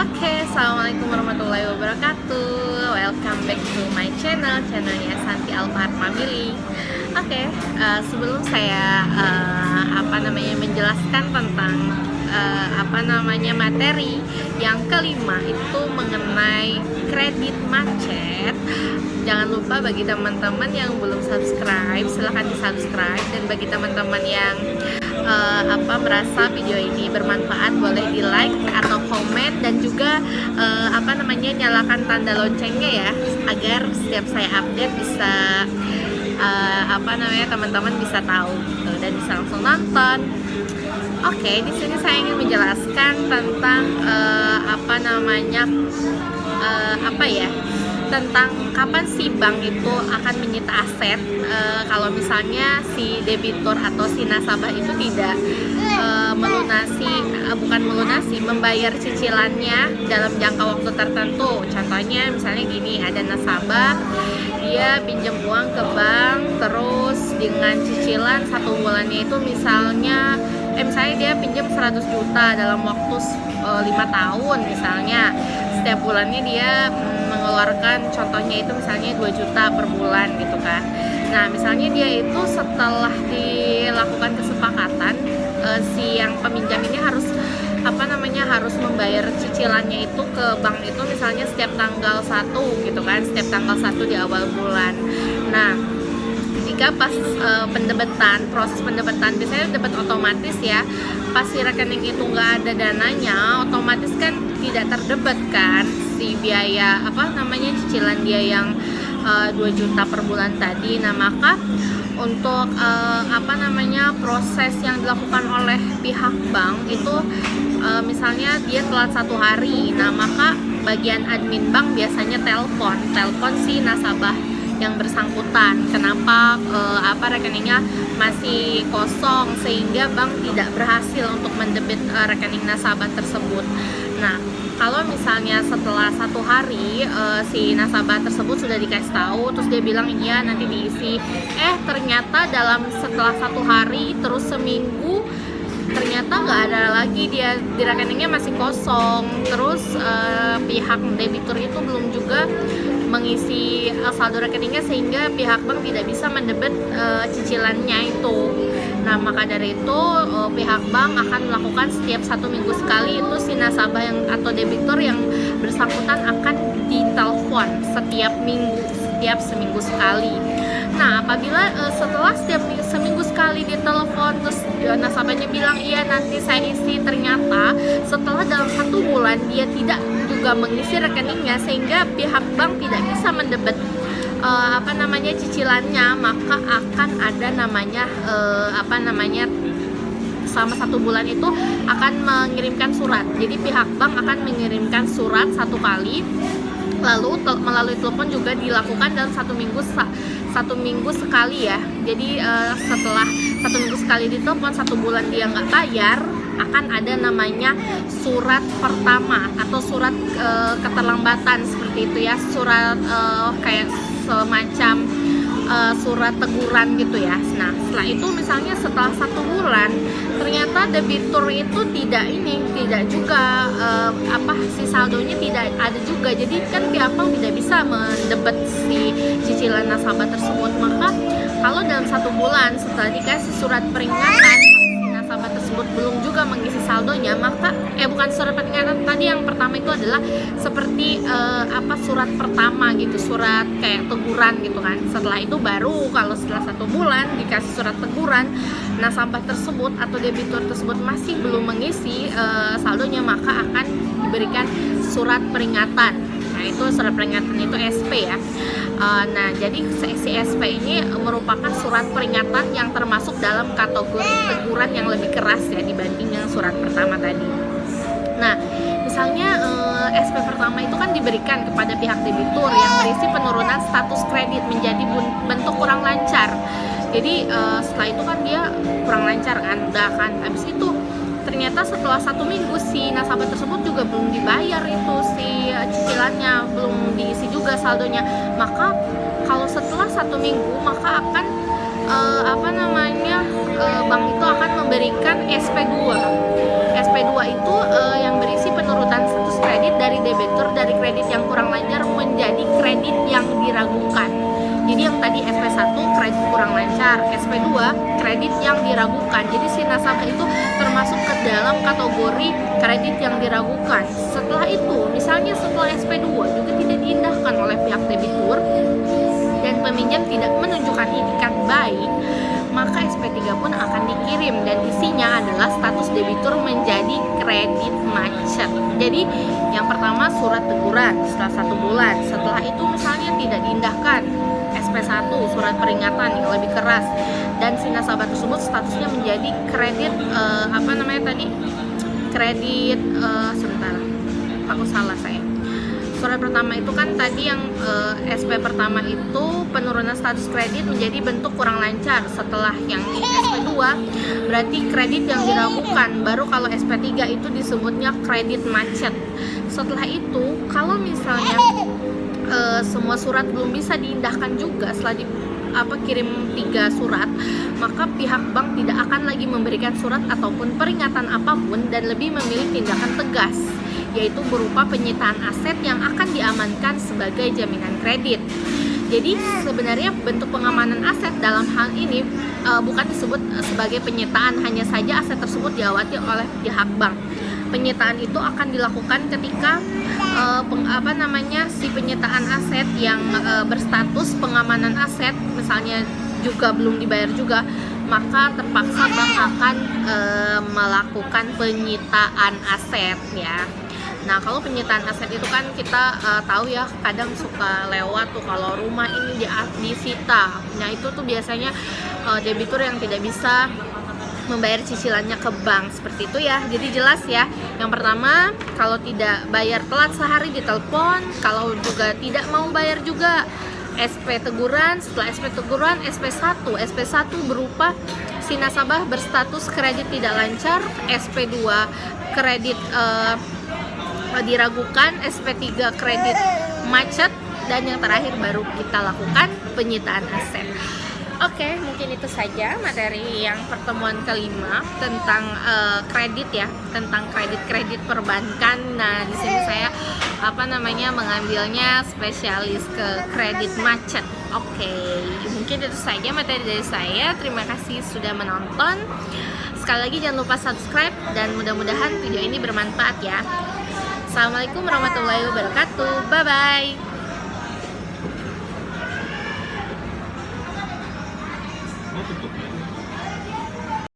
Oke, assalamualaikum warahmatullahi wabarakatuh. Welcome back to my channelnya Santi Alfahar Family. Oke, sebelum saya menjelaskan tentang materi yang kelima itu mengenai kredit macet. Jangan lupa bagi teman-teman yang belum subscribe, silahkan di subscribe. Dan bagi teman-teman yang merasa video ini bermanfaat, boleh di like atau komen, dan juga nyalakan tanda loncengnya ya, agar setiap saya update bisa teman-teman bisa tahu gitu, dan bisa langsung nonton. Oke, di sini saya ingin menjelaskan tentang tentang kapan si bank itu akan menyita aset kalau misalnya si debitur atau si nasabah itu tidak membayar cicilannya dalam jangka waktu tertentu. Contohnya misalnya gini, ada nasabah dia pinjam uang ke bank terus dengan cicilan 1 bulannya itu misalnya dia pinjam 100 juta dalam waktu 5 tahun misalnya. Setiap bulannya dia mengeluarkan contohnya itu misalnya 2 juta per bulan gitu kan. Nah, misalnya dia itu setelah dilakukan kesepakatan, si yang peminjam ini harus membayar cicilannya itu ke bank itu misalnya setiap tanggal 1 gitu kan, setiap tanggal 1 di awal bulan. Nah, jika pas proses pendebetan biasanya debet otomatis ya, pas si rekening itu nggak ada dananya, otomatis kan tidak terdebet kan si biaya cicilan dia yang 2 juta per bulan tadi. Nah, maka untuk proses yang dilakukan oleh pihak bank itu misalnya dia telat 1 hari, nah maka bagian admin bank biasanya telepon si nasabah yang bersangkutan, kenapa rekeningnya masih kosong, sehingga bank tidak berhasil untuk mendebit rekening nasabah tersebut. Nah, kalau misalnya setelah 1 hari si nasabah tersebut sudah dikasih tahu, terus dia bilang iya nanti diisi, ternyata setelah 1 hari terus seminggu ternyata nggak ada lagi, dia di rekeningnya masih kosong, terus pihak debitur itu belum juga mengisi saldo rekeningnya, sehingga pihak bank tidak bisa mendebet cicilannya itu. Nah, maka dari itu pihak bank akan melakukan setiap 1 minggu sekali itu si nasabah atau debitur yang bersangkutan akan ditelepon setiap seminggu sekali. Nah, apabila setelah setiap seminggu sekali ditelepon terus nasabahnya bilang iya nanti saya isi, ternyata setelah dalam 1 bulan dia tidak juga mengisi rekeningnya, sehingga pihak bank tidak bisa mendebet cicilannya, maka akan ada selama 1 bulan itu akan mengirimkan surat. Jadi pihak bank akan mengirimkan surat 1 kali, lalu melalui telepon juga dilakukan dalam 1 minggu sekali ya. Jadi setelah 1 minggu sekali ditelepon, 1 bulan dia nggak bayar, akan ada namanya surat pertama atau surat keterlambatan seperti itu ya, surat kayak semacam surat teguran gitu ya. Nah, setelah itu misalnya setelah 1 bulan ternyata debitur itu tidak juga si saldonya tidak ada juga, jadi kan pihak bank tidak bisa mendebet si cicilan nasabah tersebut. Maka kalau dalam 1 bulan setelah dikasih surat peringatan nasabah tersebut belum juga mengisi saldonya, maka bukan surat peringatan tadi, yang pertama itu adalah seperti surat pertama gitu, surat kayak teguran gitu kan. Setelah itu baru kalau setelah 1 bulan dikasih surat teguran, nasabah tersebut atau debitur tersebut masih belum mengisi saldonya, maka akan diberikan surat peringatan. Nah, itu surat peringatan itu SP ya. Nah, jadi si SP ini merupakan surat peringatan yang termasuk dalam kategori teguran yang lebih keras ya dibanding yang surat pertama tadi. Nah, misalnya SP pertama itu kan diberikan kepada pihak debitur yang berisi penurunan status kredit menjadi bentuk kurang lancar. Jadi setelah itu kan dia kurang lancar kan, habis itu ternyata setelah 1 minggu si nasabah tersebut juga belum dibayar itu si cicilannya, belum diisi juga saldonya. Maka kalau setelah 1 minggu maka akan bank itu akan memberikan SP2. SP2 itu yang berisi penurunan status kredit tadi SP1 kredit kurang lancar, SP2 kredit yang diragukan. Jadi si nasabah itu termasuk ke dalam kategori kredit yang diragukan. Setelah itu, misalnya setelah SP2 juga tidak diindahkan oleh pihak debitur dan peminjam tidak menunjukkan itikat baik, maka SP3 pun akan dikirim dan isinya adalah status debitur menjadi kredit macet. Jadi yang pertama surat teguran setelah 1 bulan, setelah itu misalnya tidak diindahkan SP1 surat peringatan yang lebih keras dan si nasabah tersebut statusnya menjadi kredit kredit sebentar, aku salah saya. Surat pertama itu kan tadi yang SP pertama itu penurunan status kredit menjadi bentuk kurang lancar. Setelah yang SP2 berarti kredit yang diragukan. Baru kalau SP3 itu disebutnya kredit macet. Setelah itu kalau misalnya semua surat belum bisa diindahkan juga setelah kirim 3 surat, maka pihak bank tidak akan lagi memberikan surat ataupun peringatan apapun dan lebih memilih tindakan tegas, yaitu berupa penyitaan aset yang akan diamankan sebagai jaminan kredit. Jadi sebenarnya bentuk pengamanan aset dalam hal ini bukan disebut sebagai penyitaan, hanya saja aset tersebut diawasi oleh pihak bank. Penyitaan itu akan dilakukan ketika si penyitaan aset yang berstatus pengamanan aset misalnya juga belum dibayar juga, maka terpaksa bank akan melakukan penyitaan aset ya. Nah, kalau penyitaan aset itu kan kita tahu ya, kadang suka lewat tuh kalau rumah ini disita. Nah, itu tuh biasanya debitur yang tidak bisa membayar cicilannya ke bank, seperti itu ya. Jadi jelas ya. Yang pertama, kalau tidak bayar telat sehari ditelepon, kalau juga tidak mau bayar juga SP teguran. Setelah SP teguran, SP1 berupa si nasabah berstatus kredit tidak lancar, SP2 kredit diragukan, SP3 kredit macet, dan yang terakhir baru kita lakukan penyitaan aset. Oke, mungkin itu saja materi yang pertemuan kelima tentang kredit ya, tentang kredit perbankan. Nah, di sini saya mengambilnya spesialis ke kredit macet. Oke, mungkin itu saja materi dari saya. Terima kasih sudah menonton. Sekali lagi jangan lupa subscribe dan mudah-mudahan video ini bermanfaat ya. Assalamualaikum warahmatullahi wabarakatuh. Bye bye. Muito bom.